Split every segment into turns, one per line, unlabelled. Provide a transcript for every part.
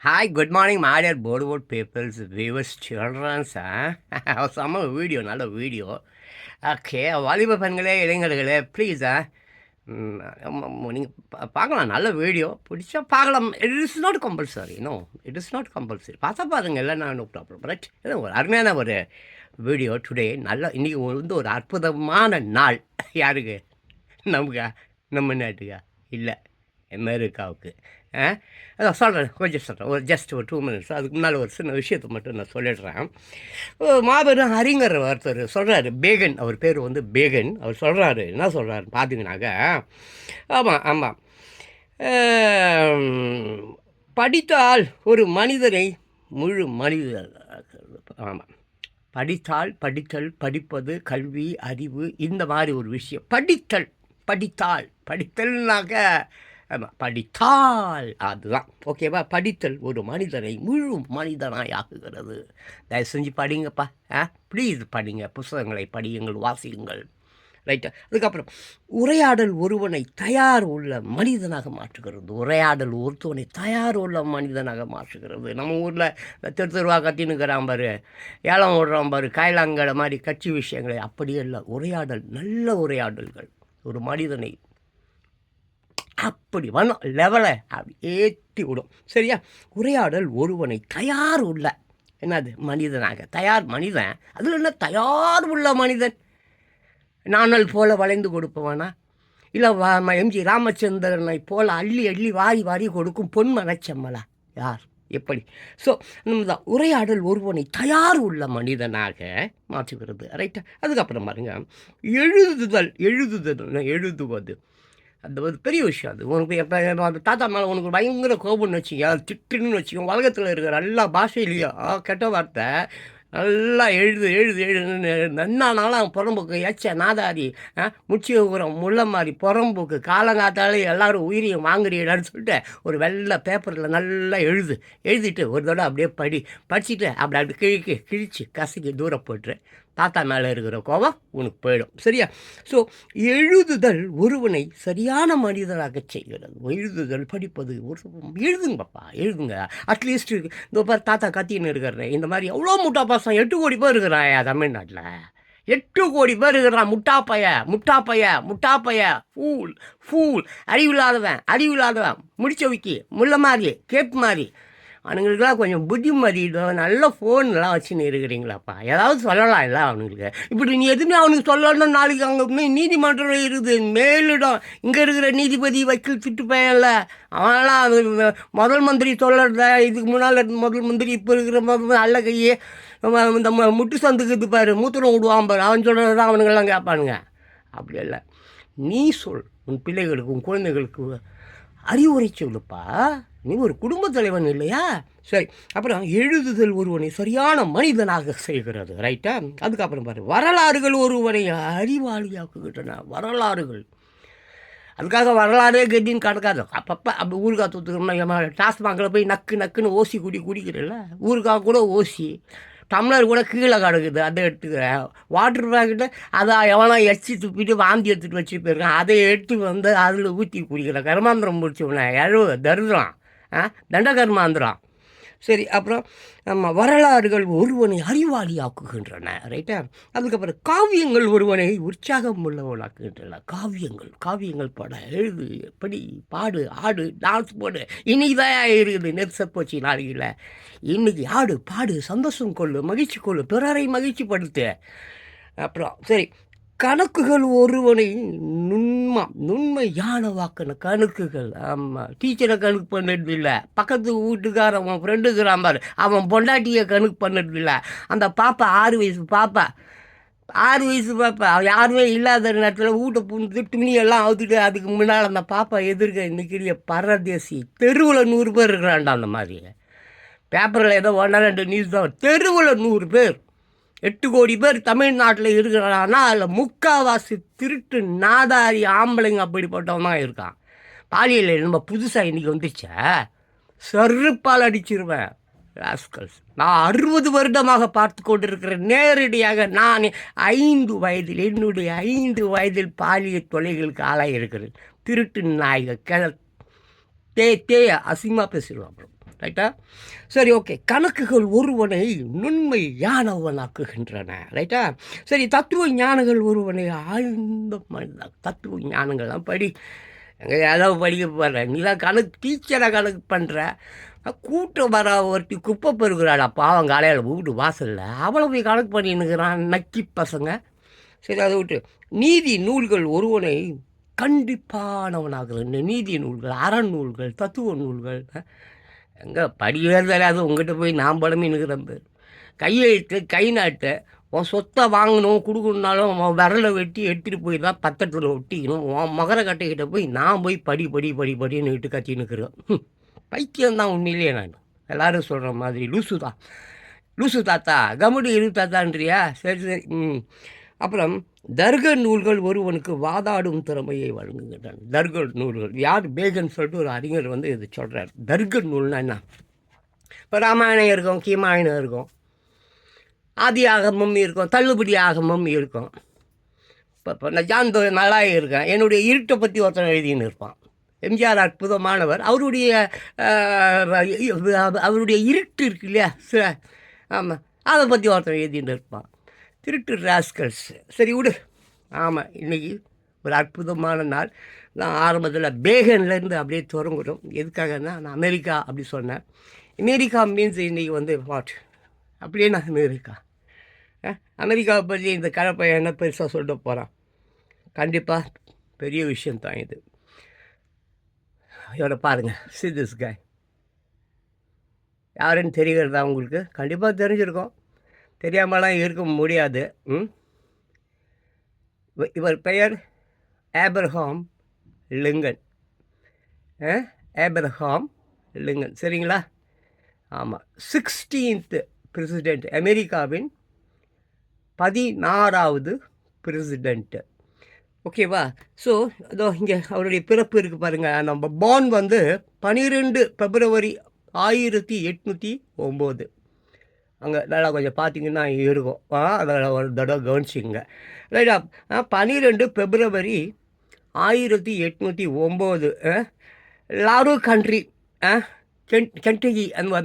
Hi, good morning, my dear Bollywood peoples, viewers, children. செம்ம video, நல்ல video. Okay, வாலிப பெண்களே, இளைஞர்களே, ப்ளீஸ் நீங்கள் பார்க்கலாம், நல்ல வீடியோ பிடிச்சா பார்க்கலாம். It is not compulsory, no, it is not compulsory. பார்த்தா பாருங்க, இல்லைன்னா நோ ப்ராப்ளம், ரைட்? ஒரு அருமையான ஒரு வீடியோ டுடே. நல்ல இன்றைக்கி வந்து ஒரு அற்புதமான நாள். யாருக்கு? நமக்கா? நம்ம நாட்டுக்கா? இல்லை, அமெரிக்காவுக்கு. அதான் சொல்கிறேன், கொஞ்சம் சொல்கிறேன், ஒரு ஜஸ்ட் ஒரு 2 மினிட்ஸ். அதுக்கு முன்னால் ஒரு சின்ன விஷயத்தை மட்டும் நான் சொல்லிடுறேன். மாபெரும் அறிஞர் ஒருத்தர் சொல்கிறாரு, பேகன், அவர் பேர் வந்து பேகன். அவர் சொல்கிறாரு, என்ன சொல்கிறாரு பார்த்தீங்கன்னாக்க, ஆமாம் ஆமாம், படித்தால் ஒரு மனிதனை முழு மனிதர், ஆமாம், படித்தல், படிப்பது, கல்வி, அறிவு, இந்த மாதிரி ஒரு விஷயம். படித்தல்னாக்க, ஆமாம், படித்தால் அதுதான், ஓகேவா? படித்தல் ஒரு மனிதனை முழு மனிதனாய் ஆக்குகிறது. தயவு செஞ்சு படிங்கப்பா, ப்ளீஸ் படிங்க, புத்தகங்களை படியுங்கள், வாசியுங்கள், ரைட்டு? அதுக்கப்புறம் உரையாடல் ஒருவனை தயார் உள்ள மனிதனாக மாற்றுகிறது. உரையாடல் ஒருத்தவனை தயார் உள்ள மனிதனாக மாற்றுகிறது. நம்ம ஊரில் தெருவா கத்தினுக்கிறான் பாரு, ஏலம் ஓடுறான் பாரு, காயலாங்கட மாதிரி கட்சி விஷயங்களை அப்படியே இல்லை. உரையாடல், நல்ல உரையாடல்கள் ஒரு மனிதனை அப்படி வண்ணம் லெவலை அப்படி ஏற்றி விடும், சரியா? உரையாடல் ஒருவனை தயார் உள்ள, என்னது, மனிதனாக தயார் மனிதன். அதில் என்ன தயார் உள்ள மனிதன்? நாணல் போல வளைந்து கொடுப்பவனா, இல்லை எம்ஜி ராமச்சந்திரனை போல அள்ளி அள்ளி வாரி வாரி கொடுக்கும் பொன் மனச்சம்மலா? யார், எப்படி? ஸோ நம்ம உரையாடல் ஒருவனை தயார் உள்ள மனிதனாக மாற்றுகிறது, ரைட்டா? அதுக்கப்புறம் பாருங்க, எழுதுவது, அந்த ஒரு பெரிய விஷயம். அது உனக்கு எப்போ அந்த தாத்தா மேலே உனக்கு பயங்கர கோபம்னு வச்சுக்கோ, திட்டுன்னு வச்சுக்கோ, உலகத்தில் இருக்கிற எல்லா பாஷையிலையும் கெட்ட வார்த்தை நல்லா எழுதுன்னு நன்னானாலும் புறம்போக்கு ஏச்ச நாதாரி முச்சி உரம் முள்ள மாதிரி புறம்போக்கு காலங்காத்தாலே எல்லோரும் உயிரியும் வாங்குறீங்களான்னு சொல்லிட்டு ஒரு வெள்ளை பேப்பரில் நல்லா எழுதிட்டு ஒரு தடவை அப்படியே படிச்சுட்டு அப்படி கிழிச்சு கசக்கி தூரம் போட்டுரு. தாத்தா மேலே இருக்கிற கோபம் உனக்கு போயிடும், சரியா? ஸோ எழுதுதல் ஒருவனை சரியான மனிதனாக செய்கிறது. எழுதுதல், படிப்பது, எழுதுங்கப்பா, எழுதுங்க. அட்லீஸ்ட் இந்த பார் தாத்தா கத்தின்னு இருக்கிறேன், இந்த மாதிரி எவ்வளோ முட்டா பசங்க 8 கோடி பேர் இருக்கிறான் தமிழ்நாட்டில். 8 கோடி பேர் இருக்கிறான். முட்டாப்பைய ஃபூல், அறிவில்லாதவன், முடிச்சவிக்கி, முள்ள மாதிரி, கேப் மாதிரி. அவனுங்களுக்கெல்லாம் கொஞ்சம் புத்திமதி, நல்ல ஃபோன்லாம் வச்சுன்னு இருக்கிறீங்களாப்பா, ஏதாவது சொல்லலாம் இல்லை அவனுங்களுக்கு. இப்படி நீ எதுவுமே அவனுக்கு சொல்லணும், நாளைக்கு அங்கே நீதிமன்றம் இருக்குது, மேலிடம், இங்கே இருக்கிற நீதிபதி வக்கீல் திட்டு பையன்ல, அவனெல்லாம் அது முதல் மந்திரி சொல்கிறத, இதுக்கு முன்னால் முதல் மந்திரி, இப்போ இருக்கிற நல்ல கையே இந்த முட்டு சந்துக்கு பாரு, மூத்திரம் விடுவான் பாரு, அவன் சொல்கிறது தான் அவனுங்கெல்லாம் கேட்பானுங்க. அப்படி இல்லை, நீ சொல், உன் பிள்ளைகளுக்கு, உன் குழந்தைகளுக்கு அறிவுரை சொல்லுப்பா. நீ ஒரு குடும்ப தலைவன் இல்லையா? சரி. அப்புறம் எழுதுதல் ஒருவனை சரியான மனிதனாக செய்கிறது, ரைட்டா? அதுக்கப்புறம் பாரு, வரலாறுகள் ஒருவனை அறிவாளியாக்குகின்றன. வரலாறுகள், அதுக்காக வரலாறே கெட்டின்னு கிடக்காது. அப்பப்போ அப்படி ஊருக்கா தூத்துக்கணும்னா டாஸ்மாகில் போய் நக்குன்னு ஓசி குடிக்கிறல்ல, ஊருக்கா கூட ஓசி டம்ளர் கூட கீழே கிடக்குது, அதை எடுத்துக்கிறேன். வாட்டர் பேக்கெட்டு அதை எவனோ எச்சி துப்பிட்டு வாந்தி எடுத்துகிட்டு வச்சு போயிருக்கான், அதை எடுத்து வந்து அதில் ஊற்றி குடிக்கிறேன். கர்மாந்திரம் முடிச்சவனே தரித்திரம், தண்டகர்மாந்திரம். சரி. அப்புறம் நம்ம வரலாறுகள் ஒருவனை அறிவாளியாக்குகின்றன, ரைட்டா? அதுக்கப்புறம் காவியங்கள் ஒருவனை உற்சாகம் உள்ளவனாக்குகின்றன. காவியங்கள் பட, எழுது, படி, பாடு, ஆடு, டான்ஸ் போடு. இன்னைக்கு தான் இருக்குது, நெரிச போச்சு நாளையில். இன்னைக்கு ஆடு, பாடு, சந்தோஷம் கொள்ளு, மகிழ்ச்சி கொள்ளு, பிறரை மகிழ்ச்சிப்படுத்து. அப்புறம் சரி, கணக்குகள் ஒருவனை நுண்மையான வாக்கின கணக்குகள். ஆமாம், டீச்சரை கணக்கு பண்ணுறது இல்லை, பக்கத்து வீட்டுக்கார அவன் ஃப்ரெண்டுக்கிறான் பாரு, அவன் பொண்டாட்டியை கணக்கு பண்ணுறது இல்லை. அந்த பாப்பா 6 வயசு பாப்பா, அவன் யாருமே இல்லாத நேரத்தில் வீட்டை புந்து துணியெல்லாம் அவுத்துட்டு அதுக்கு முன்னால் அந்த பாப்பா எதிர்க்க நிற்கிறிய பரதேசி. தெருவில் 100 பேர் இருக்கிறான்டா. அந்த மாதிரி பேப்பரில் ஏதோ 1-2 நியூஸ் தான். தெருவில் 100 பேர், 8 கோடி பேர் தமிழ்நாட்டில் இருக்கிறான்னா அதில் முக்கால்வாசி திருட்டு நாதாரி ஆம்பளைங்க அப்படிப்பட்டவன் தான் இருக்கான். பாலியல் நம்ம புதுசாக இன்றைக்கி வந்துச்சா, செருப்பால் அடிச்சிருவேன் ராஸ்கல்ஸ். நான் 60 வருடமாக பார்த்து கொண்டிருக்கிறேன் நேரடியாக. நான் 5 வயதில், என்னுடைய 5 வயதில் பாலியல் தொலைகளுக்கு ஆளாக இருக்கிறேன். திருட்டு நாய்கள் தே அசிங்கமாக பேசிடுவான். அப்புறம் ரைட்டா? சரி, ஓகே. கணக்குகள் ஒருவனை நுண்மையானவனாக்குகின்றன. ரைட்டா? சரி, தத்துவ ஞானங்கள் ஒருவனை ஆழ்ந்த தத்துவ ஞானங்கள்லாம் படி. எங்கே ஏதாவது படிக்க போடுற நீ தான் கணக்கு டீச்சரை கணக்கு பண்ணுற. கூட்டம் வர ஒருத்தி குப்பை பெருகிறாளா பாவம் காலையில் வீட்டு வாசலில் அவளை போய் கணக்கு பண்ணின்னுக்கிறான் நக்கி பசங்க. சரி, அதை விட்டு நீதி நூல்கள் ஒருவனை கண்டிப்பானவனாகிறது. இந்த நீதி நூல்கள், அறநூல்கள், தத்துவ நூல்கள் எங்கே படிக்கிறதே தெரியாது உங்கள்கிட்ட போய் நான் படமின்னுக்கிறேன் பேர். கையெழுத்து கை நாட்டு உன் சொத்தை வாங்கணும் கொடுக்கணுன்னாலும் உன் விரலை வெட்டி எடுத்துகிட்டு போய் தான் பத்திரத்தில் ஒட்டிக்கணும். உன் மகர கட்டைக்கிட்ட போய் நான் போய் படின்னு விட்டு கத்தின்னுக்கிறேன். பைத்தியம்தான் உண்மையிலேயே. நான் எல்லோரும் சொல்கிற மாதிரி லூசு தாத்தா கமுடி இரு தாத்தான்றியா? சரி சரி. அப்புறம் தர்க்க நூல்கள் ஒருவனுக்கு வாதாடும் திறமையை வழங்குகின்றன. தர்க்க நூல்கள் யார்? பேகன் சொல்லிட்டு ஒரு அறிஞர் இது சொல்கிறார். தர்க்க நூல்னா என்ன? இப்போ ராமாயணம் இருக்கும், கீமாயணம் இருக்கும், ஆதி ஆகமம் இருக்கும், தள்ளுபடி ஆகமம் இருக்கும். இப்போ நான் ஜான் நல்லா இருக்கேன். என்னுடைய இருட்டை பற்றி ஒருத்தன் எழுதின்னு இருப்பான். எம்ஜிஆர் அற்புதமானவர். அவருடைய இருட்டு இருக்கு இல்லையா? ஆமாம், அதை பற்றி ஒருத்தன் எழுதின்னு இருப்பான். திருட்டு ராஸ்கல்ஸ். சரி விடு. ஆமாம், இன்றைக்கி ஒரு அற்புதமான நாள். நான் ஆரம்பத்தில் பேகன்லேருந்து அப்படியே தொடங்குறோம். எதுக்காகன்னா நான் அமெரிக்கா அப்படி சொன்னேன். அமெரிக்கா மீன்ஸ் இன்றைக்கி வாட் அப்படியே நான் அமெரிக்காவை பற்றி இந்த கலப்பை என்ன பெருசாக சொல்ல போகிறான். கண்டிப்பாக பெரிய விஷயந்தான் இது. இதோட பாருங்கள், see this guy. யாருன்னு தெரிகிறதா உங்களுக்கு? கண்டிப்பாக தெரிஞ்சிருக்கோம். தெரியாமலாம் இருக்க முடியாது. இவர் பெயர் ஆப்ரஹாம் லிங்கன். ஆப்ரஹாம் லிங்கன், சரிங்களா? ஆமாம், 16th பிரசிடெண்ட், அமெரிக்காவின் 16வது பிரசிடெண்ட்டு. ஓகேவா? ஸோ அதோ இங்கே அவருடைய பிறப்பு இருக்குது பாருங்கள். நம்ம பார்ன் 12 பிப்ரவரி 1809. அங்கே நல்லா கொஞ்சம் பார்த்தீங்கன்னா இருக்கும். அதில் ஒரு தடவை கவனிச்சிங்க. ரைட்டா? 12 பிப்ரவரி 1809. லாரோ கண்ட்ரி, கென்டகி அங்கே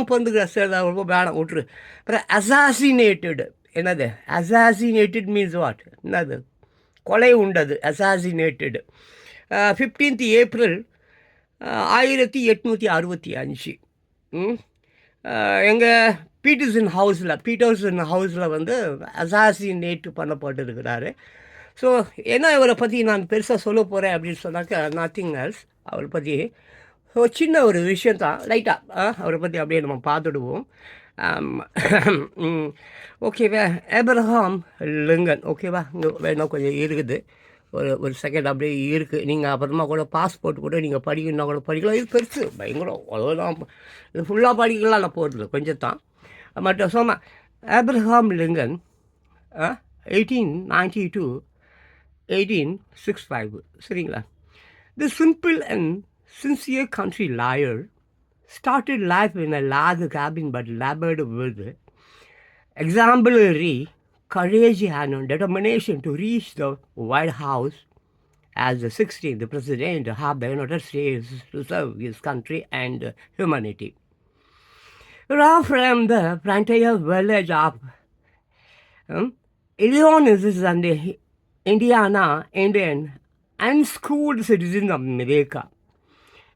பிறந்துக்கிற சார் ரொம்ப வேணாம் விட்டுரு. அப்புறம் அசாசினேட்டடு. என்னது அசாசினேட்டட் மீன்ஸ் வாட்? என்னது? கொலை உண்டது. அசாசினேட்டடு 15th ஏப்ரல் 1865. எங்கள் பீட்டர்சன் ஹவுஸில் அசாசினேட் பண்ணப்பட்டிருக்கிறாரு. ஸோ என்ன இவரை பற்றி நான் பெருசாக சொல்ல போகிறேன் அப்படின்னு சொன்னாக்கா நத்திங் எல்ஸ். அவரை பற்றி ஒரு சின்ன ஒரு விஷயந்தான், லைட்டாக அவரை பற்றி அப்படியே நம்ம பார்த்துடுவோம். ஓகேவா? Abraham Lincoln. ஓகேவா? இங்கே வேணும் கொஞ்சம் இருக்குது, ஒரு செகண்ட் அப்படியே இருக்குது. நீங்கள் அப்புறமா கூட பாஸ்போர்ட் கூட நீங்கள் படிக்கணுன்னா கூட படிக்கலாம். இது பெருசு பயங்கரம். அவ்வளோதான், இது ஃபுல்லாக படிக்கலாம். நான் போகிறது கொஞ்சம் தான் மட்டும் சொன்ன. Abraham Lincoln 1892 1865. சரிங்களா? The simple and sincere country lawyer started life in a large cabin but labored with exemplary courage and determination to reach the White House as the 16th President of the United States to serve his country and humanity. From the frontier village of Illinois and Indiana, Indian unschooled citizen of America,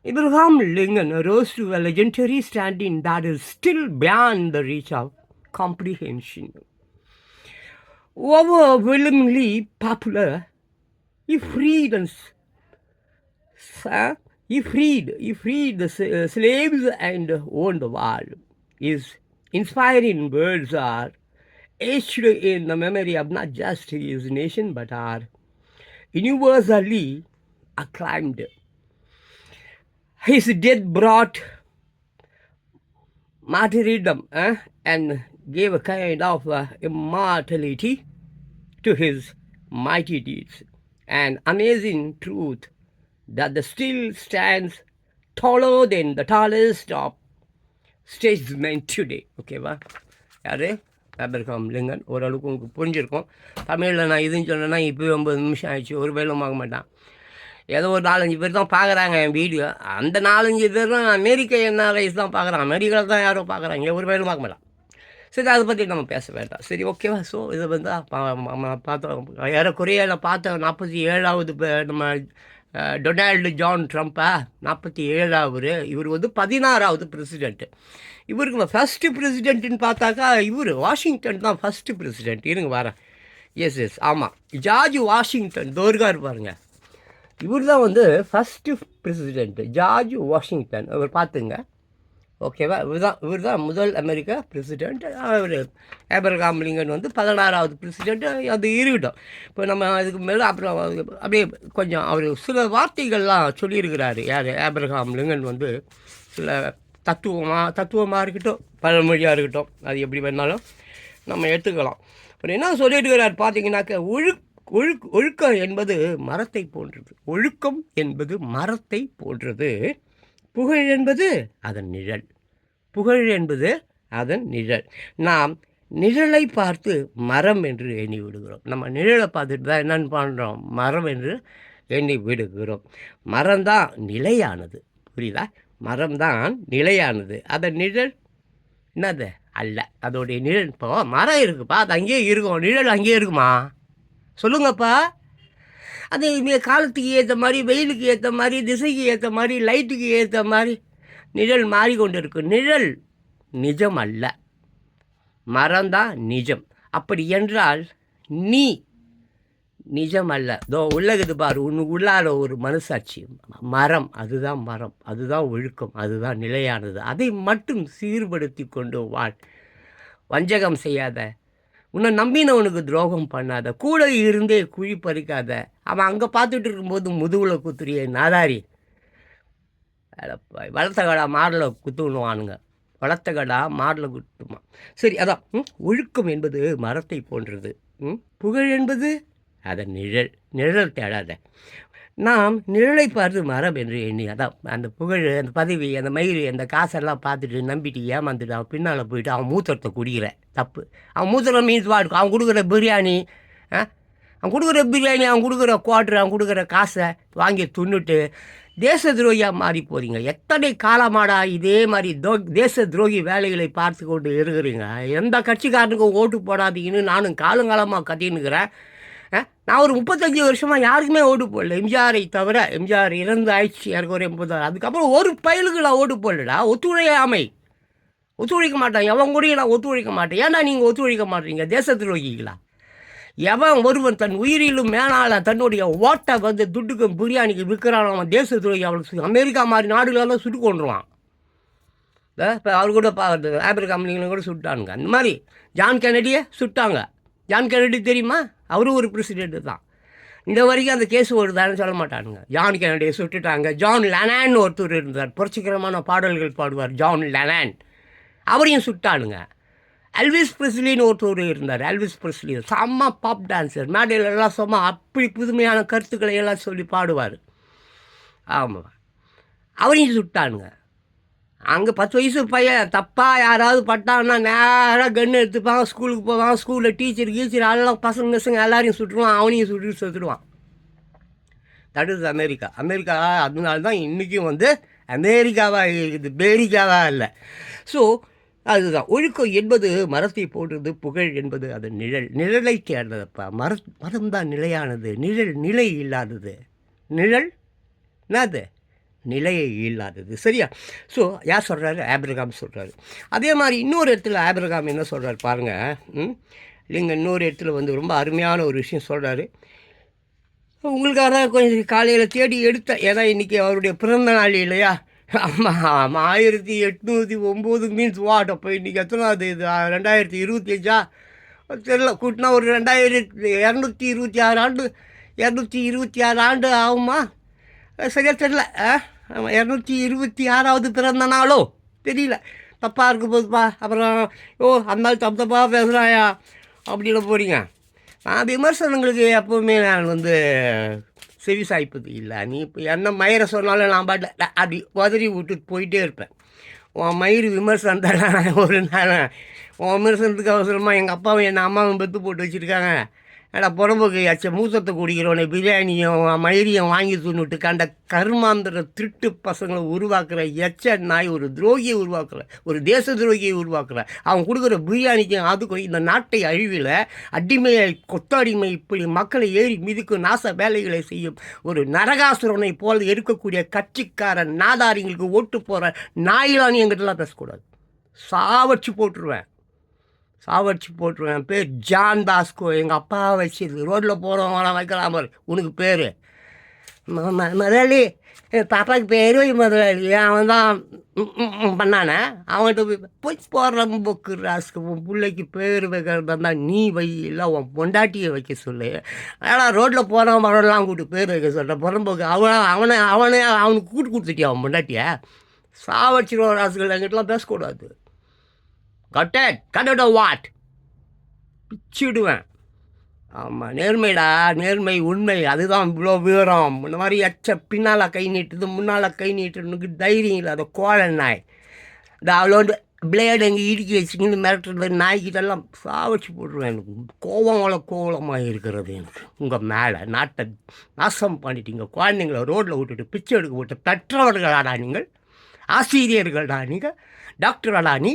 Abraham Lincoln rose to a legendary standing that is still beyond the reach of comprehension. Overwhelmingly popular, he freed the slaves and owned the world. His inspiring words are etched in the memory of not just his nation but are universally acclaimed. His death brought martyrdom and gave a kind of immortality to his mighty deeds. An amazing truth that still stands taller than the tallest of statesmen today. ஓகேவா? யார்? Abraham Lincoln. ஓரளவுக்கு உங்களுக்கு புரிஞ்சிருக்கும். தமிழில் நான் இதுன்னு சொன்னேன்னா இப்போ 9 நிமிஷம் ஆயிடுச்சு, ஒரு வேலும் ஆக மாட்டான். ஏதோ ஒரு 4-5 பேர் தான் பார்க்குறாங்க என் வீடியோ. அந்த 4-5 பேரும் அமெரிக்க என்ஆர்ஐஸ் தான் பார்க்குறான். அமெரிக்காவில் தான் யாரும் பார்க்குறாங்க, ஒரு பேரும் பார்க்க மாட்டான். சரி, அதை பற்றி நம்ம பேச வேண்டாம். சரி, ஓகேவா? ஸோ இதை வந்து பார்த்தோம். ஏறக்குறைய பார்த்த 47வது நம்ம டொனால்டு ஜான் ட்ரம்ப்பா 47வது. இவர் வந்து 16வது பிரசிடெண்ட்டு. இவருக்கு ஃபஸ்ட்டு பிரசிடெண்ட்டுன்னு பார்த்தாக்கா இவர் வாஷிங்டன் தான் ஃபஸ்ட்டு பிரசிடெண்ட். இருங்க வரேன். எஸ் ஆமாம், ஜார்ஜ் வாஷிங்டன் தோர்கார் பாருங்க. இவர் தான் வந்து ஃபஸ்ட்டு பிரசிடெண்ட்டு, ஜார்ஜ் வாஷிங்டன். அவர் பார்த்துங்க, ஓகேவா? இவர் தான் முதல் அமெரிக்கா பிரசிடெண்ட். அவர் ஆபிரகாம் லிங்கன் வந்து 16வது பிரசிடெண்ட்டு. அது இருக்கட்டும். இப்போ நம்ம அதுக்கு மேலே அப்புறம் அப்படியே கொஞ்சம் அவர் சில வார்த்தைகள்லாம் சொல்லியிருக்கிறாரு. யார்? ஆபிரகாம் லிங்கன் வந்து சில தத்துவமாக இருக்கட்டும், பழமொழியாக இருக்கட்டும், அது எப்படி வேணாலும் நம்ம எடுத்துக்கலாம். அவர் என்ன சொல்லியிருக்கிறார் பார்த்தீங்கன்னாக்க, ஒழுக்கம் என்பது மரத்தை போன்றது. ஒழுக்கம் என்பது மரத்தை போன்றது. புகழ் என்பது அதன் நிழல். புகழ் என்பது அதன் நிழல். நாம் நிழலை பார்த்து மரம் என்று எண்ணி விடுகிறோம். நம்ம நிழலை பார்த்துட்டு தான் என்னென்னு பண்ணுறோம்? மரம் என்று எண்ணி விடுகிறோம். மரம்தான் நிலையானது. புரியுதா? மரம்தான் நிலையானது. அதன் நிழல் என்னது? அல்ல. அதோடைய நிழல் இப்போ மரம் இருக்குப்பா, அது அங்கேயே இருக்கும். நிழல் அங்கேயே இருக்குமா? சொல்லுங்கப்பா. அது காலத்துக்கு ஏற்ற மாதிரி, வெயிலுக்கு ஏற்ற மாதிரி, திசைக்கு ஏற்ற மாதிரி, லைட்டுக்கு ஏற்ற மாதிரி நிழல் மாறிக்கொண்டு இருக்கு. நிழல் நிஜம் அல்ல, மரம்தான் நிஜம். அப்படி என்றால் நீ நிஜம் அல்ல. தோ உள்ளது பாரு, உள்ளார ஒரு மனசாட்சி, மரம். அதுதான் மரம், அதுதான் ஒழுக்கம், அதுதான் நிலையானது. அதை மட்டும் சீர்படுத்தி கொண்டு வாழ். வஞ்சகம் செய்யாத, உன்னை நம்பினவனுக்கு துரோகம் பண்ணாத, கூட இருந்தே குழி பறிக்காத. அவன் அங்கே பார்த்துட்டு இருக்கும்போது முதுகில் குத்துறிய நாதாரி. வளர்த்த கடா மாரில் குத்துணுவானுங்க. வளர்த்த கடா மாரில் குத்துமா? சரி, அதான் ஒழுக்கம் என்பது மரத்தை போன்றது. புகழ் என்பது அதன் நிழல். நிழல் தேடாத. நாம் நிழலை பார்த்து மரம் என்று எண்ணி, அதான் அந்த புகழ், அந்த பதவி, அந்த மயிறு, அந்த காசெல்லாம் பார்த்துட்டு நம்பிட்டு ஏமாந்துட்டு அவன் பின்னால் போயிட்டு அவன் மூத்திரத்தை குடிக்கிற தப்பு. அவன் மூத்திரம் மீன்ஸ் வாடு. அவன் கொடுக்குற பிரியாணி, அவன் கொடுக்குற குவாட்ரு, அவன் கொடுக்குற காசை வாங்கி துண்ணுட்டு தேச துரோகியாக மாறி போகிறீங்க. எத்தனை காலமாடா இதே மாதிரி தேச துரோகி வேலைகளை பார்த்து கொண்டு இருக்கிறீங்க? எந்த கட்சிக்காரனுக்கும் ஓட்டு போடாதீங்கன்னு நானும் காலங்காலமாக கத்தின்னுக்கிறேன். நான் ஒரு 35 வருஷமாக யாருக்குமே ஓட்டு போடல, எம்ஜிஆரை தவிர. எம்ஜிஆர் இறந்து ஆயிடுச்சு, எனக்கு ஒரு 80. அதுக்கப்புறம் ஒரு பயலுக்கு நான் ஓட்டு போடலடா. ஒத்துழைக்க மாட்டான். எவன் கூட நான் ஒத்துழைக்க மாட்டேன். ஏன்னா நீங்கள் ஒத்துழைக்க மாட்டீங்க? தேச துரோகிகளா? எவன் ஒருவன் தன் உயிரிலும் மேலால் தன்னுடைய ஓட்டை வந்து துட்டுக்கும் பிரியாணிக்கு விற்கிறான், அவன் தேச துரோகி. அவனுக்கு அமெரிக்கா மாதிரி நாடுகளெல்லாம் சுட்டு கொண்டுருவான். இப்போ அவர் கூட ஆபிரகாம் லிங்கன் கூட சுட்டானுங்க. அந்த மாதிரி ஜான் கென்னடியை சுட்டாங்க. ஜான் கென்னடி தெரியுமா? அவரும் ஒரு பிரசிடெண்ட்டு தான். இந்த வரைக்கும் அந்த கேஸ் வருதான்னு சொல்ல மாட்டானுங்க. ஜான் கென்னடியை சுட்டுட்டாங்க. ஜான் லெனான் ஒருத்தர் இருந்தார், புரட்சிகரமான பாடல்கள் பாடுவார், ஜான் லெனான். அவரையும் சுட்டானுங்க. எல்விஸ் பிரெஸ்லின்னு ஒருத்தர் இருந்தார். எல்விஸ் பிரெஸ்லி செம்ம பாப் டான்ஸர். மேடையில் எல்லாம் சும்மா அப்படி புதுமையான கருத்துக்களை எல்லாம் சொல்லி பாடுவார். ஆமாம், அவரையும் சுட்டானுங்க. அங்கே 10 வயசு பையன் தப்பாக யாராவது பட்டான்னா நேராக கன்று எடுத்துப்பாங்க, ஸ்கூலுக்கு போவாங்க. ஸ்கூலில் டீச்சர் எல்லாம் பசங்க எல்லாரையும் சுட்டுருவான், அவனையும் சுட்டு செத்துடுவான். That is America. அதனால தான் இன்றைக்கும் வந்து அமெரிக்காவாக இருக்குது, பேரிக்காவாக இல்லை. ஸோ அதுதான் ஒழுக்கம் என்பது மரத்தை போன்றது. புகழ் என்பது அது நிழலை தேர்ந்ததப்பா. மரம் தான் நிலையானது. நிலை இல்லாதது. நிழல் என்னது? நிலையை இல்லாதது. சரியா? ஸோ யார் சொல்கிறாரு? ஆபிரகாம் சொல்கிறாரு. அதே மாதிரி இன்னொரு இடத்துல ஆபிரகாம் என்ன சொல்கிறார் பாருங்கள். இல்லைங்க, இன்னொரு இடத்துல வந்து ரொம்ப அருமையான ஒரு விஷயம் சொல்கிறாரு. உங்களுக்காக கொஞ்சம் காலையில் தேடி எடுத்தேன். ஏன்னா இன்றைக்கி அவருடைய பிறந்த நாள் இல்லையா? ஆமாம், 1809 மீன்ஸ் வாட்? அப்போ இன்றைக்கி எத்தனாவது? இது 2025 தெரியல. கூட்டினா ஒரு 226 ஆண்டு ஆகுமா? சரியாக தெரியல. ஆமாம், 226வது பிறந்த நாளோ தெரியல. தப்பாக இருக்க போதுப்பா. அப்புறம் அந்த தப்பாக பேசுகிறாயா அப்படின்னு போகிறீங்க. நான் விமர்சனங்களுக்கு எப்போவுமே நான் வந்து செவி சாய்ப்பது இல்லை. நீ இப்போ என்ன மயிரை சொன்னாலும் நான் பாட்டில் அப்படி உதறி விட்டுட்டு போயிட்டே இருப்பேன். உன் மயிறு விமர்சனம் தான் ஒரு நாள் உன் விமர்சனத்துக்கு அவசரமாக எங்கள் அப்பாவும் என் அம்மாவும் பெற்று போட்டு வச்சுருக்காங்க. ஏடா புறம்போக்கு மூத்தத்தை குடிக்கிறவனை பிரியாணியும் மயிரியும் வாங்கி தின்னுட்டு கண்ட கருமாந்திர திருட்டு பசங்களை உருவாக்குற நாய் ஒரு துரோகியை உருவாக்குற, ஒரு தேச துரோகியை உருவாக்குற. அவன் கொடுக்குற பிரியாணிக்கும் அதுக்கும் இந்த நாட்டை அழிவில் அடிமையை கொத்தடிமை இப்படி மக்களை ஏறி மிதிக்கும் நாச வேலைகளை செய்யும் ஒரு நரகாசுரனை போல் இருக்கக்கூடிய கட்சிக்கார நாதாரிங்களுக்கு ஓட்டு போகிற நாயிலானி எங்கிட்டலாம் பேசக்கூடாது. சாவச்சு போட்டுருவேன். பேர் ஜான் பாஸ்கோ. எங்கள் அப்பா வச்சிருக்கு. ரோட்டில் போகிறவங்கள வைக்கலாம் பாரு. உனக்கு பேர் முதலாளி, பாப்பாவுக்கு பேர் வை முதலாளி. அவன் தான் பண்ணானே. அவன்கிட்ட போய் போடுற பொக்கு ராஸ்க்கு உன் பிள்ளைக்கு பேர் வைக்கிறதா இருந்தால் நீ வை, இல்லை உன் பொண்டாட்டியை வைக்க சொல்லு. ஆனால் ரோட்டில் போகிறவன் மரம்லாம் கூப்பிட்டு பேர் வைக்க சொல்கிறேன் புறம்போக்கு. அவனுக்கு கூட்டு கொடுத்துட்டியா அவன் பொண்டாட்டியை? சாவச்சிருவோம் ராசுகள். எங்கிட்டலாம் பேசக்கூடாது. கட்டட வாட் பிச்சுடுவேன். ஆமாம், நேர்மைடா, நேர்மை, உண்மை, அதுதான் இவ்வளோ விவரம். இந்த மாதிரி பின்னால் கை நீட்டுது, முன்னால் கை நீட்டுறதுக்கு தைரியம் இல்லை. அதை கோழ நாய் இந்த அவ்வளோ பிளேடு எங்கே இடுக்கி வச்சுக்கின்னு மிரட்டுறது நாய்கிட்டெல்லாம் சாவச்சு போட்டுருவேன். எனக்கு கோலமாக இருக்கிறது எனக்கு உங்கள் மேலே. நாட்டை நாசம் பண்ணிட்டீங்க. குழந்தைங்கள ரோட்டில் விட்டுட்டு பிச்சை எடுக்க விட்டு பெற்றவர்களாடா நீங்கள், ஆசிரியர்கள்டா நீங்கள், டாக்டராடா நீ,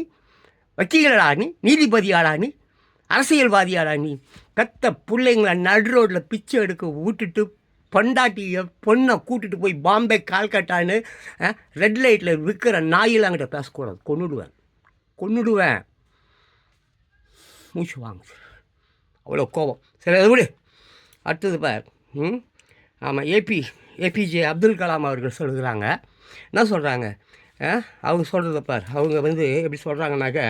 வக்கீலடா நீ, நீதிபதியாடா நீ, அரசியல்வாதியாடா நீ. பெத்த பிள்ளைங்களை நடு ரோட்டில் பிச்சை எடுக்க விட்டுட்டு பொண்டாட்டியை பொண்ணை கூட்டிட்டு போய் பாம்பே கால்கட்டான்னு ரெட் லைட்டில் விற்கிற நாயில் அங்கிட்ட பேசக்கூடாது. கொன்னுடுவேன். மூச்சு வாங்க, அவ்வளோ கோபம். சரி, அது விடு. அடுத்தது பார். ஆமாம், ஏபிஜே அப்துல் கலாம் அவர்கள் சொல்லுகிறாங்க. என்ன சொல்கிறாங்க? அவங்க சொல்கிறத பார். அவங்க எப்படி சொல்கிறாங்கனாக்க,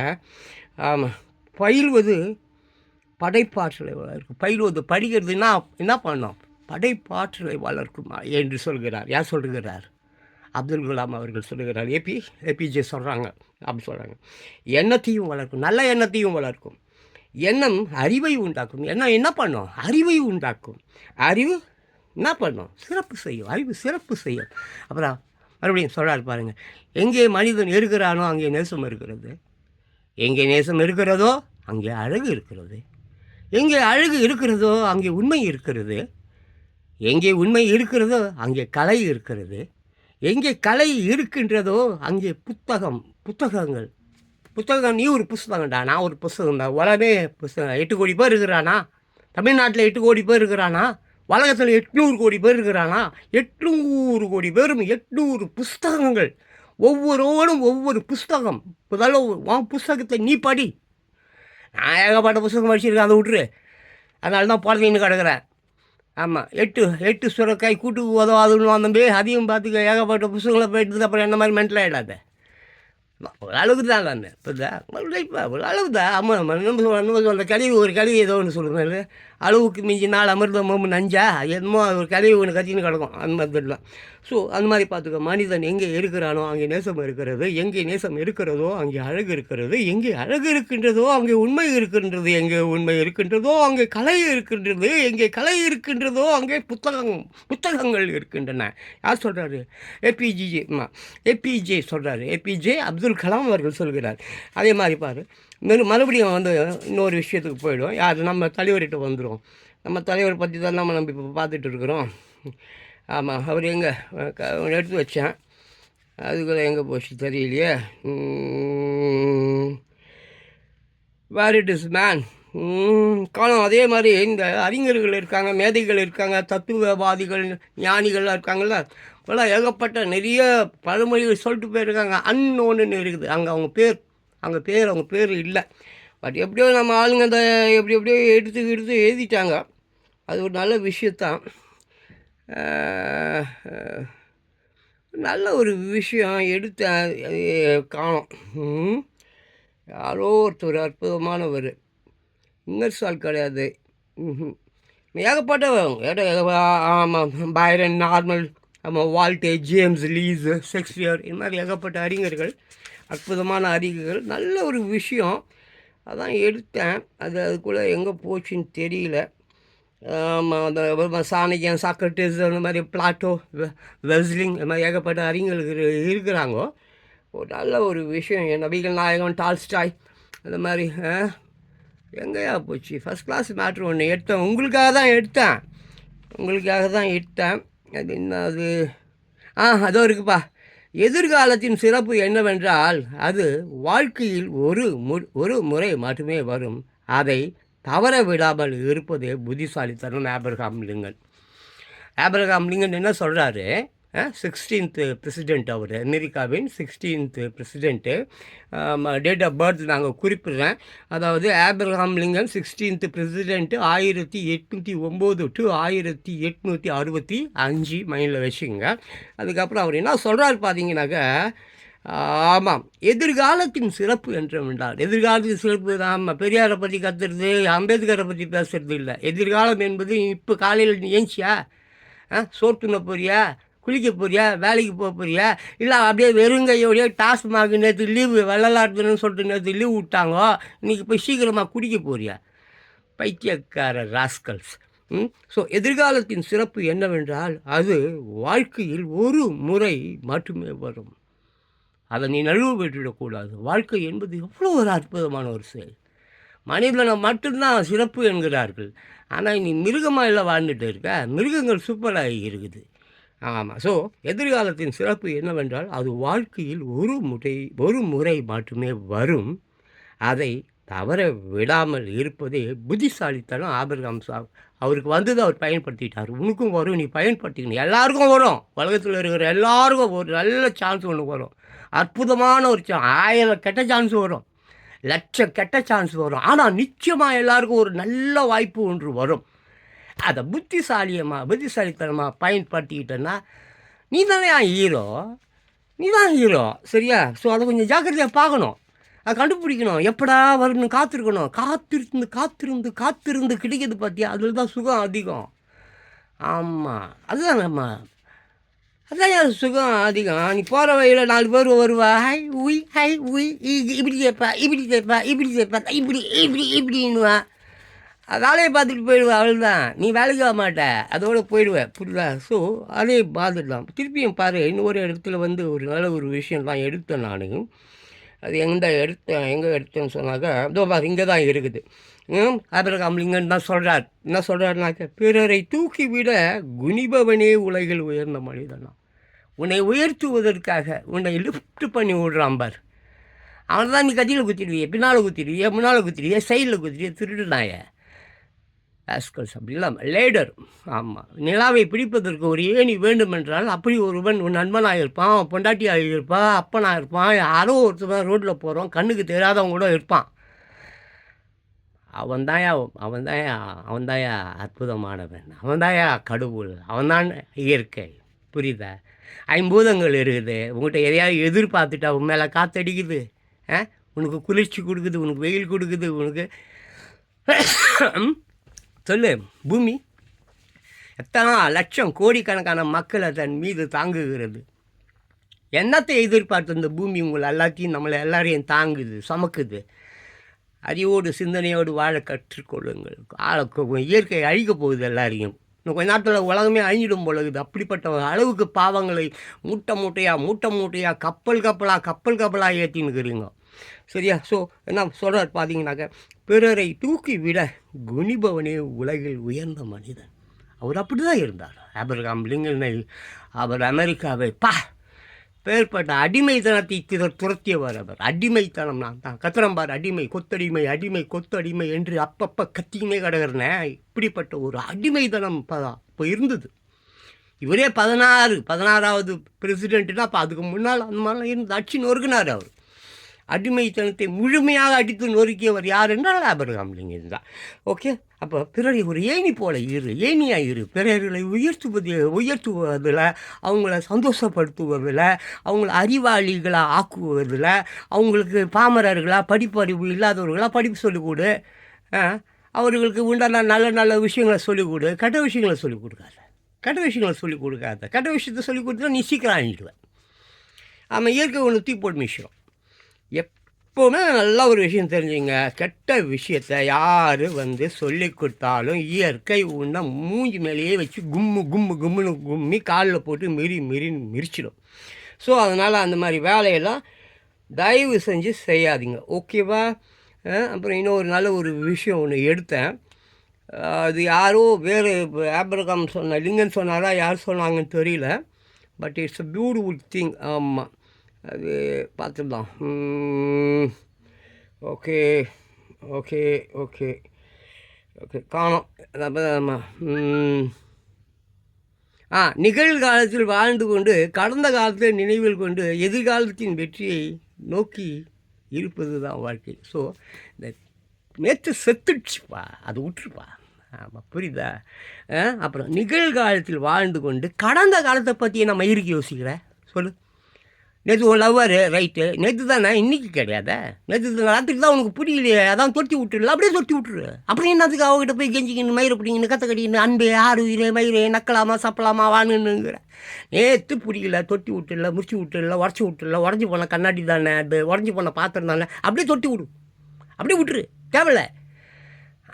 ஆமாம், பயில்வது படைப்பாற்றலை வளர்க்கும். பயில்வது படிக்கிறதுனா என்ன பண்ணோம்? படைப்பாற்றலை வளர்க்குமா என்று சொல்கிறார். யார் சொல்லுகிறார்? அப்துல் கலாம் அவர்கள் சொல்லுகிறார். ஏபிஜே சொல்கிறாங்க. அப்படி சொல்கிறாங்க. எண்ணத்தையும் வளர்க்கும், நல்ல எண்ணத்தையும் வளர்க்கும். எண்ணம் அறிவை உண்டாக்கும். எண்ணம் என்ன பண்ணும்? அறிவை உண்டாக்கும். அறிவு என்ன பண்ணும்? சிறப்பு செய்யும். அறிவு சிறப்பு செய்யும். அப்புறம் மறுபடியும் சொல்கிறார் பாருங்கள். எங்கே மனிதன் இருக்கிறானோ அங்கே நேசம் இருக்கிறது. எங்கே நேசம் இருக்கிறதோ அங்கே அழகு இருக்கிறது. எங்கே அழகு இருக்கிறதோ அங்கே உண்மை இருக்கிறது. எங்கே உண்மை இருக்கிறதோ அங்கே கலை இருக்கிறது. எங்கே கலை இருக்கின்றதோ அங்கே புத்தகங்கள். நீ ஒரு புஸ்தகம்டா, நான் ஒரு புஸ்தகம் தான். உலகமே புஸ்தகம். 8 கோடி பேர் இருக்கிறானா? தமிழ்நாட்டில் 8 கோடி பேர் இருக்கிறானா? உலகத்தில் 800 கோடி பேர் இருக்கிறானா? 800 கோடி பேரும் 800 புஸ்தகங்கள். ஒவ்வொருவரும் ஒவ்வொரு புஸ்தகம். உன் புஸ்தகத்தை நீ படி. நான் ஏகப்பட்ட புஸ்தகம் படிச்சிருக்கேன், அதை விட்டுரு. அதனால தான் போகிறதுன்னு கிடக்கிறேன். ஆமாம், 8 சுரக்காய் கூட்டுக்கு உதவாதுன்னு வந்தம்பே அதையும் பார்த்துக்க. ஏகப்பட்ட புஸ்தகங்களை போயிட்டு அப்புறம் என்ன மாதிரி மென்டல் ஆகிடாத. ஒரு அளவுக்கு தான் வந்தேன். இப்போ ஒரு அளவு தான். ஆமாம், நம்ம அந்த கழிவு ஒரு கழிவு ஏதோ ஒன்று சொல்லுங்கள். அளவுக்கு மிஞ்சி நாள் அமிர்தமும் நஞ்சா என்னமோ ஒரு கழிவு ஒன்று கத்தின்னு கிடக்கும். அந்த மாதிரி தான். ஸோ அந்த மாதிரி பார்த்துக்க. மனிதன் எங்கே இருக்கிறானோ அங்கே நேசம் இருக்கிறது. எங்கே நேசம் இருக்கிறதோ அங்கே அழகு இருக்கிறது. எங்கே அழகு இருக்கின்றதோ அங்கே உண்மை இருக்கின்றது. எங்கே உண்மை இருக்கின்றதோ அங்கே கலை இருக்கின்றது. எங்கே கலை இருக்கின்றதோ அங்கே புத்தகங்கள் இருக்கின்றன. யார் சொல்கிறாரு? ஏபிஜே சொல்கிறாரு. ஏபிஜே அப்துல் கலாம் அவர்கள் சொல்கிறார். அதே மாதிரி பாரு, மறுபடியும் இன்னொரு விஷயத்துக்கு போயிடும். யார்? நம்ம தலைவர்கிட்ட வந்துடும். நம்ம தலைவர் பற்றி தான் நம்ம இப்போ பார்த்துட்டு இருக்கிறோம். ஆமாம், அவர் எங்கே எடுத்து வச்சேன், அதுக்குள்ளே எங்கே போச்சு தெரியலையே. வேர் இட் இஸ் மேன் காலம். அதே மாதிரி இந்த அறிஞர்கள் இருக்காங்க, மேதைகள் இருக்காங்க, தத்துவவாதிகள், ஞானிகள்லாம் இருக்காங்கள்ல. இப்போலாம் ஏகப்பட்ட நிறைய பழமொழிகள் சொல்லிட்டு போயிருக்காங்க. அன்னோன்னு இருக்குது. அவங்க பேர் இல்லை. பட் எப்படியோ நம்ம ஆளுங்க அந்த எப்படியோ எடுத்து எழுதிட்டாங்க. அது ஒரு நல்ல விஷயத்தான். நல்ல ஒரு விஷயம் எடுத்து காணும். யாரோ ஒருத்தர் அற்புதமானவர். இன்னர்சால் கிடையாது. ஏகப்பட்டவங்க. ஆமாம், பைரன், நார்மல், ஆமாம், வால்டே, ஜேம்ஸ், லீஸ், ஷேக்ஸ்பியர், இது மாதிரி ஏகப்பட்ட அறிஞர்கள், அற்புதமான அறிஞர்கள். நல்ல ஒரு விஷயம். அதான் எடுத்தேன். அதுக்குள்ளே எங்கே போச்சுன்னு தெரியல. அந்த சாணக்கியன், சாக்ரட்டிஸ், அந்த மாதிரி பிளாட்டோ, வெஸ்லிங், இந்த மாதிரி ஏகப்பட்ட அறிஞர்கள் இருக்கிறாங்க. ஒரு நல்ல ஒரு விஷயம். நபிகள் நாயகம், டால்ஸ்டாய், அந்த மாதிரி எங்கேயா போச்சு? ஃபஸ்ட் கிளாஸ் மேட்ரு ஒன்று எடுத்தேன், உங்களுக்காக தான் எடுத்தேன். அது என்ன அது? அதோ இருக்குப்பா. எதிர்காலத்தின் சிறப்பு என்னவென்றால், அது வாழ்க்கையில் ஒரு முறை மட்டுமே வரும். அதை தவற விடாமல் இருப்பதே புத்திசாலித்தனம். ஆபிரகாம் லிங்கன் என்ன சொல்கிறாரு? 16th பிரசிடெண்ட் அவர், அமெரிக்காவின் 16th president. Date of birth நாங்கள் குறிப்பிட்றேன். அதாவது Abraham Lincoln 16th president 1809 to 1865 மைண்டில் வச்சுக்கோங்க. அதுக்கப்புறம் அவர் என்ன சொல்கிறாரு பார்த்தீங்கன்னாக்கா, ஆமாம், எதிர்காலத்தின் சிறப்பு என்றால், எதிர்காலத்தின் சிறப்பு நம்ம பெரியாரை பற்றி கற்றுறது, அம்பேத்கரை பற்றி பேசுறது இல்லை. எதிர்காலம் என்பது இப்போ காலையில் ஏஞ்சியா, சோறு துண்ண போறியா, குளிக்க போறியா, வேலைக்கு போக போறியா, இல்லை அப்படியே வெறுங்கையோடையே டாஸ்மாக் நேற்று லீவு வெள்ளலாட்டுன்னு சொல்லிட்டு நேற்று லீவ் விட்டாங்கோ, இன்றைக்கி போய் சீக்கிரமாக குடிக்க போறியா? பைத்தியக்கார ராஸ்கல்ஸ். ஸோ எதிர்காலத்தின் சிறப்பு என்னவென்றால், அது வாழ்க்கையில் ஒரு முறை மட்டுமே வரும். அதை நீ நழுவ விட்டுவிடக்கூடாது. வாழ்க்கை என்பது எவ்வளோ ஒரு அற்புதமான ஒரு செயல். மனிதனை மட்டும்தான் சிறப்பு என்கிறார்கள். ஆனால் நீ மிருகமாக இல்லை வாழ்ந்துட்டு இருக்க. மிருகங்கள் சூப்பராக இருக்குது. ஆமாம். ஸோ எதிர்காலத்தின் சிறப்பு என்னவென்றால், அது வாழ்க்கையில் ஒரு முறை மட்டுமே வரும். அதை தவற விடாமல் இருப்பதே புத்திசாலித்தனம். ஆபிரகாம் அவருக்கு வந்தது அவர் பயன்படுத்திட்டார். உனக்கும் வரும், நீ பயன்படுத்திக்கணும். எல்லாருக்கும் வரும். உலகத்தில் இருக்கிற எல்லாருக்கும் ஒரு நல்ல சான்ஸ் ஒன்று வரும். அற்புதமான ஒரு 1000 கெட்ட சான்ஸ் வரும், லட்சம் கெட்ட சான்ஸ் வரும். ஆனால் நிச்சயமாக எல்லாருக்கும் ஒரு நல்ல வாய்ப்பு ஒன்று வரும். அதை புத்திசாலித்தனமாக பயன்படுத்திக்கிட்டேன்னா நீ தானே ஹீரோ. சரியா? ஸோ அதை கொஞ்சம் ஜாக்கிரதையாக பார்க்கணும், அதை கண்டுபிடிக்கணும். எப்படா வரணும் காத்திருக்கணும். காத்திருந்து கிடைக்கிது பார்த்தியா, அதில் தான் சுகம் அதிகம். ஆமாம், அதுதான் யார் சுகம் அதிகம். நீ போகிற வழியில் 4 பேர் வருவா, ஹை உய் இப்படி கேட்பா, இப்படின்னுவா. வேலையை பார்த்துட்டு போயிடுவேன், அவ்வளோதான். நீ வேலைக்கு ஆக மாட்ட, அதோடு போயிடுவேன். புரியுதா? ஸோ அதே பார்த்துடலாம். திருப்பியும் பாரு, இன்னொரு இடத்துல ஒரு நல்ல ஒரு விஷயம் தான் எடுத்தேன் நான். அது எங்கே எடுத்தேன்னு சொன்னாக்கா, இதோ பாரு, இங்கே தான் இருக்குது. ஆபிரகாம் லிங்கன் தான் சொல்கிறார். என்ன சொல்கிறாருனாக்க, பிறரை தூக்கி விட குனிபவனே உலகில் உயர்ந்த மனிதனா. உன்னை உயர்த்துவதற்காக உன்னை லிஃப்ட் பண்ணி விடுறான் பார். அவனை தான் நீ கத்தியில் குத்திடுவியே, பின்னால் குத்திடுவியே, சைடில் குத்திடுவியே, திருடுனாய ஆஸ்கல்ஸ். அப்படி இல்லாமல் லேடர். ஆமாம், நிலாவை பிடிப்பதற்கு ஒரு ஏணி வேண்டுமென்றால் அப்படி ஒருவன் உன் நண்பனாக இருப்பான், பொண்டாட்டியாக இருப்பான், அப்பனாக இருப்பான், யாரோ ஒருத்தர் ரோட்டில் போகிறோம் கண்ணுக்கு தெரியாதவங்க கூட இருப்பான். அவன்தாயா அற்புதமானவன், அவன்தாயா கடவுள், அவன்தான் இயற்கை. புரியுதா? 5 பூதங்கள் இருக்குது. உங்கள்கிட்ட எதையாவது எதிர்பார்த்துட்டா உன் மேலே காற்றடிக்குது, உனக்கு குளிர்ச்சி கொடுக்குது, உனக்கு வெயில் கொடுக்குது, உனக்கு சொல்லு. பூமி எத்தனை லட்சம் கோடிக்கணக்கான மக்களை தன் மீது தாங்குகிறது. என்னத்தை எதிர்பார்த்து இந்த பூமி உங்களை எல்லாத்தையும் நம்மளை எல்லாரையும் தாங்குது, சமக்குது. அறிவோடு சிந்தனையோடு வாழ கற்றுக்கொள்ளுங்கள். இயற்கை அழிக்க போகுது எல்லாரையும். இன்னும் கொஞ்ச நேரத்தில் உலகமே அழிஞ்சிடும் போலகுது. அப்படிப்பட்ட அளவுக்கு பாவங்களை மூட்டை மூட்டையாக கப்பலாக ஏற்றின்னுக்கிறீங்க. சரியா? ஸோ என்ன சொல்கிறார் பார்த்தீங்கன்னாக்க, பிறரை தூக்கி விட குனிபவனே உலகில் உயர்ந்த மனிதன். அவர் அப்படி தான் இருந்தார். ஆபிரகாம் லிங்கனை அவர் அமெரிக்காவை பேர்பட்ட அடிமைத்தனத்தை துரத்தியவர் அவர். அடிமைத்தனம் நான் தான் கத்திரம்பார், அடிமை கொத்தடிமை என்று அப்பப்போ கத்தியுமே கிடக்கிறனே. இப்படிப்பட்ட ஒரு அடிமைத்தனம் இப்போ இருந்தது. இவரே 16வது பிரசிடெண்ட்டுனா அப்போ அதுக்கு முன்னால் அந்த மாதிரிலாம் இருந்து அடிச்சு நொறுக்கினார் அவர். அடிமைத்தனத்தை முழுமையாக அடித்து நொறுக்கியவர் யார் என்றால் ஆபிரகாம் லிங்கன் தான். ஓகே, அப்போ பிறரை ஒரு ஏணி போல ஏணியாக பிறர்களை உயர்த்துவதில், அவங்கள சந்தோஷப்படுத்துவதில், அவங்கள அறிவாளிகளாக ஆக்குவதில், அவங்களுக்கு பாமரர்களாக படிப்பறிவு இல்லாதவர்களாக படிப்பு சொல்லிக் கொடு, அவர்களுக்கு உண்டான நல்ல விஷயங்களை சொல்லிக் கொடு. கெட்ட விஷயங்களை சொல்லிக் கொடுக்காத. கெட்ட விஷயத்தை சொல்லிக் கொடுத்தா நீ சீக்கிரம் அழிஞ்சிடுவேன். ஆமாம், இயற்கை ஒன்று தீப்போட்டு மிஷிடும். எப்போவுமே நல்ல ஒரு விஷயம் தெரிஞ்சுங்க, கெட்ட விஷயத்தை யார் சொல்லி கொடுத்தாலும் இயற்கை உன்னை மூஞ்சி மேலேயே வச்சு கும்முன்னு கும்மி காலில் போட்டு மிரிச்சிடும். ஸோ அதனால் அந்த மாதிரி வேலையெல்லாம் தயவு செஞ்சு செய்யாதீங்க. ஓகேவா? அப்புறம் இன்னொரு நல்ல ஒரு விஷயம் ஒன்று எடுத்தேன். அது யாரோ வேறு ஆபிரகாம் சொன்ன லிங்கன் சொன்னாரா யார் சொன்னாங்கன்னு தெரியல. But it's a beautiful thing. ஆமாம், அது பார்த்துடலாம். ஓகே ஓகே ஓகே ஓகே காணோம். ஆமாம். நிகழ்காலத்தில் வாழ்ந்து கொண்டு கடந்த காலத்தை நினைவில் கொண்டு எதிர்காலத்தின் வெற்றியை நோக்கி இருப்பது தான் வாழ்க்கை. ஸோ இந்த நேற்று செத்துடுச்சுப்பா, அது விட்டுருப்பா. ஆமாம், புரியுதா? அப்புறம் நிகழ்காலத்தில் வாழ்ந்து கொண்டு கடந்த காலத்தை பற்றி நம்ம இறுக்கி யோசிக்கிற சொல்லு. நேற்று உன் லவ்வர் ரைட்டு, நேற்று தானே, இன்றைக்கி கிடையாத. நேற்று ராத்திரி தான் உனக்கு புரியலையே, அதான் தொட்டி விட்டுருல, அப்படியே தொட்டி விட்டுரு. அப்புறம் என்னத்துக்கு அவங்ககிட்ட போய் கெஞ்சிக்கின்னு மயிரை பிடிங்கின்னு கற்ற கட்டின்னு அன்பே ஆறு உயிரே மயிரே நக்கலாமா சாப்பிடலாமா வானுங்கிற. நேற்று புரியல, தொட்டி விட்டுல, முடிச்சு விட்டுல, உடச்சி விட்டுல, உடஞ்சி போன கண்ணாடி தானே, அது உடஞ்சி போன பாத்திரம் தானே, அப்படியே தொட்டி விடு, அப்படியே விட்டுரு. தேவையில்லை.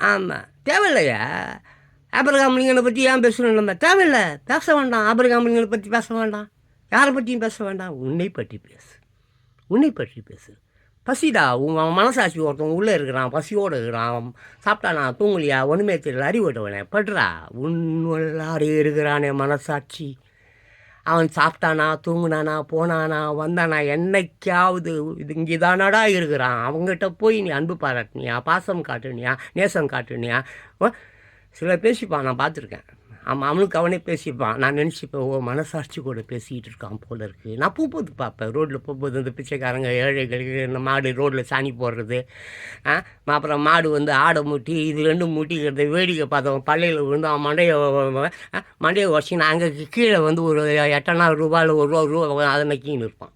ஆமாம், தேவையில்லையா? ஆபிரகாம் லிங்கனை பற்றி ஏன் பேசணும்? நம்ம தேவையில்லை, பேச வேண்டாம். ஆபிரகாம் லிங்கனை பற்றி பேச வேண்டாம், யாரை பற்றியும் பேச வேண்டாம். உன்னை பற்றி பேசு, உன்னை பற்றி பேசு. பசிடா, உங்கள் மனசாட்சி ஒருத்தவங்க உள்ளே இருக்கிறான், பசியோடு இருக்கிறான், சாப்பிட்டானா, தூங்கலையா, ஒன்றுமே தெரியல, அறிவிட்டவனே படுறா. உன்னொல்லாரே இருக்கிறானே மனசாட்சி, அவன் சாப்பிட்டானா, தூங்குனானா, போனானா, வந்தானா, என்னைக்காவது இது இங்கே தானடா இருக்கிறான். அவங்ககிட்ட போய் நீ அன்பு பாராட்டினியா, பாசம் காட்டுனியா, நேசம் காட்டுனியா? சில பேசிப்பான், நான் பார்த்துருக்கேன். ஆமாம், அவனுக்கு அவனே பேசிப்பான். நான் நினச்சிப்பேன், ஓ மனசாட்சி கூட பேசிக்கிட்டு இருக்கான் போல இருக்குது. நான் போகும்போது பார்ப்பேன், ரோட்டில் போகும்போது இந்த பிச்சைக்காரங்க ஏழைகளுக்கு இந்த மாடு ரோட்டில் சாணி போடுறது, அப்புறம் மாடு வந்து ஆடை மூட்டி இது ரெண்டும் மூட்டிக்கிறது வேடிக்கை பார்த்தவன் பள்ளையில் விழுந்து அவன் மண்டையை உடச்சி நான் அங்கே கீழே வந்து ஒரு 8,000 ரூபாயில் ஒரு ரூபா அதை நக்கின்னு இருப்பான்.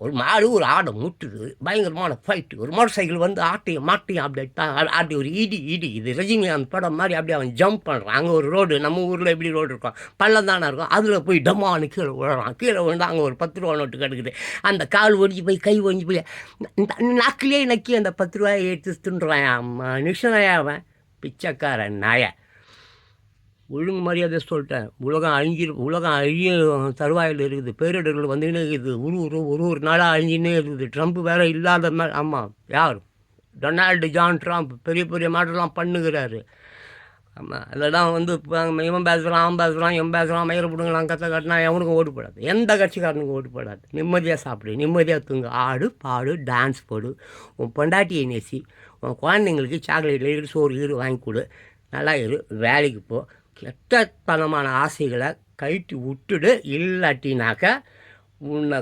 ஒரு மாடு ஒரு ஆடை முட்டுது, பயங்கரமான ஃபைட்டு. ஒரு மோட்டர் சைக்கிள் வந்து ஆட்டையும் மாட்டையும் அப்படி ஒரு இடி இது ரஜினிகாந்த் படம் மாதிரி அப்படியே அவன் ஜம்ப் பண்ணுறான். அங்கே ஒரு ரோடு, நம்ம ஊரில் எப்படி ரோடு இருக்கும், பள்ளம் தானே இருக்கும், அதில் போய் டம்மானு கீழே விழுறான். கீழே விழுந்து அங்கே ஒரு 10 ரூபா நோட்டு கிடக்குது. அந்த கால் ஒடிஞ்சு போய் கை ஒடிஞ்சு போய் நாக்கிலே நக்கி அந்த 10 ரூபாயை எடுத்து தின்றான். நிஷனாயா அவன் பிச்சைக்காரன் நாய. ஒழுங்கு மரியாதை சொல்லிட்டேன். உலகம் அழிய தருவாயில் இருக்குது. பேரிடர்கள் வந்துக்கினே இருக்குது. ஒரு நாளாக அழிஞ்சின்னே இருக்குது. ட்ரம்ப் வேறு இல்லாத மாதிரி. ஆமாம், யார்? டொனால்டு ஜான் ட்ரம்ப் பெரிய மாற்றலாம் பண்ணுகிறாரு. ஆமாம், அதெல்லாம் வந்து இவன் பேசுகிறான், அவன் பேசுகிறான், இவன் பேசுகிறான், மயிரை பிடுங்கலாம், கற்ற கட்டினா எவனுக்கும் ஓட்டு போடாது. எந்த கட்சிக்காரனுக்கும் ஓட்டு போடாது. நிம்மதியாக சாப்பிடு, நிம்மதியாக தூங்கு, ஆடு பாடு, டான்ஸ் போடு, உன் பொண்டாட்டியை நேசி, உன் குழந்தைங்களுக்கு சாக்லேட் சோறு வாங்கி கொடு, நல்லா இரு, வேலைக்கு போ. கெட்டத்தனமான ஆசைகளை கைட்டு விட்டுடு. இல்லாட்டினாக்க உன்னை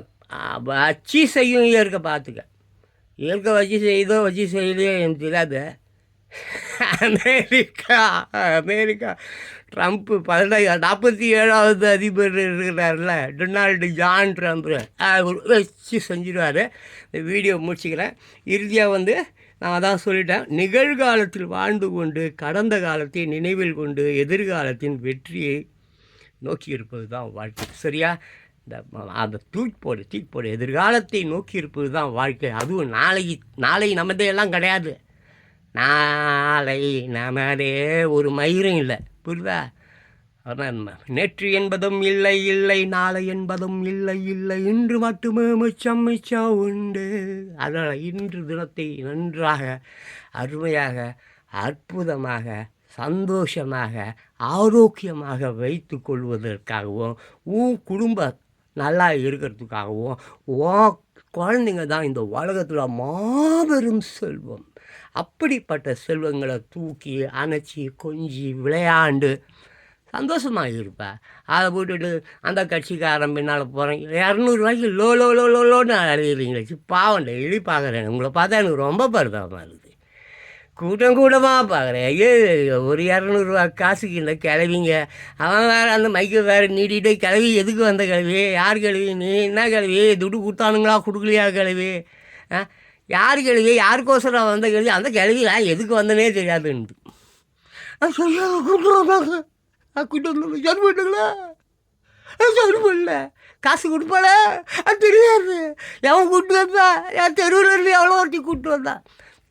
வச்சு செய்யும் இயற்கை. பார்த்துக்க, இயற்கை வச்சு செய்யலையோ எனக்கு தெரியாது. அமெரிக்கா ட்ரம்ப்பு 47வது அதிபர் இருக்கிறார்ல, டொனால்டு ஜான் ட்ரம்ப்பு, வச்சு செஞ்சிடுவார். இந்த வீடியோ முடிச்சுக்கிறேன். இறுதியாக வந்து நான் அதான் சொல்லிட்டேன், நிகழ்காலத்தில் வாழ்ந்து கொண்டு கடந்த காலத்தை நினைவில் கொண்டு எதிர்காலத்தின் வெற்றியை நோக்கி இருப்பது தான் வாழ்க்கை. சரியா? அந்த தூக்கி போடு. எதிர்காலத்தை நோக்கி இருப்பது தான் வாழ்க்கை. அதுவும் நாளை நமதையெல்லாம் கிடையாது. நாளை நமதே ஒரு மயிரும் இல்லை, புரியுதா? அதான் நேற்று என்பதும் இல்லை, நாளை என்பதும் இல்லை, இன்று மட்டுமே மிச்சம் உண்டு. அதனால் இன்று தினத்தை நன்றாக, அருமையாக, அற்புதமாக, சந்தோஷமாக, ஆரோக்கியமாக வைத்து கொள்வதற்காகவும், குடும்பம் நல்லா இருக்கிறதுக்காகவும், குழந்தைங்க தான் இந்த உலகத்தில் மாபெரும் செல்வம். அப்படிப்பட்ட செல்வங்களை தூக்கி அணைச்சி கொஞ்சி விளையாண்டு சந்தோஷமாக இருப்பேன். அதை போட்டுட்டு அந்த கட்சிக்காரன் பின்னால் போகிறேன், 200 ரூபாய்க்கு லோன்னு அழுகிறீங்களே. பாவம், டெய்லி பார்க்குறேன். உங்களை பார்த்தா எனக்கு ரொம்ப பரிதாபமாக இருக்குது. கூட்டமாக பார்க்குறேன். ஒரு 200 ரூபா காசுக்கு இந்த கிளவிங்க, அவன் வேறு அந்த மைக்கை வேறு நீட்டிகிட்டு, கிளவி எதுக்கு வந்த கிளவி, யார் கிளவி, நீ என்ன கிளவி, துட்டு கொடுத்தானுங்களா கொடுக்கலையா கிளவி, யார் கிளவி, யாருக்கோசரம் வந்த கிளவி, அந்த கிளவி எதுக்கு வந்தனே தெரியாதுன்னு கூட்டுங்களா பண்ணல, காசு கொடுப்பால அது தெரியாது. எவன் கூப்பிட்டு வந்தா, என் தெருவில் இருந்து எவ்வளோ ஒருத்தி கூப்பிட்டு வந்தா.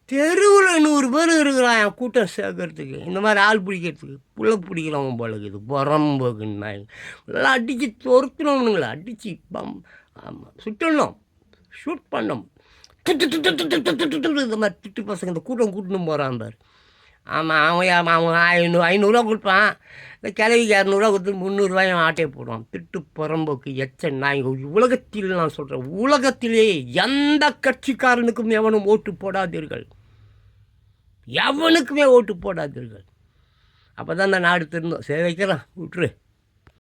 தெருவில் 100 பேர் இருக்கிறான் என் கூட்டம் சேர்க்கறதுக்கு, இந்த மாதிரி ஆள் பிடிக்கிறதுக்கு. புள்ள பிடிக்கிறவன் போல இருக்குது, புறம்போக்குன்னா எல்லாம் அடித்து தொறுத்துனோம்னுங்களா, அடித்து ஆமாம் சுட்டணும், ஷூட் பண்ணோம். இந்த மாதிரி திட்டு பசங்க இந்த கூட்டம் கூட்டணும் போகிறான் பாரு. ஆமாம், அவன் ஐநூறுரூவா கொடுப்பான். இந்த கிழவிக்கு 200 கொடுத்து 300 ஆட்டையை போடுவான். திட்டு புறம்போக்கு எச்ச நாய்ங்க. உலகத்தில் நான் சொல்கிறேன், உலகத்திலே எந்த கட்சிக்காரனுக்கும் எவனும் ஓட்டு போடாதீர்கள், எவனுக்குமே ஓட்டு போடாதீர்கள். அப்போ தான் இந்த நாடு திருந்தோம். சரி வைக்கிறான், விட்டுரு.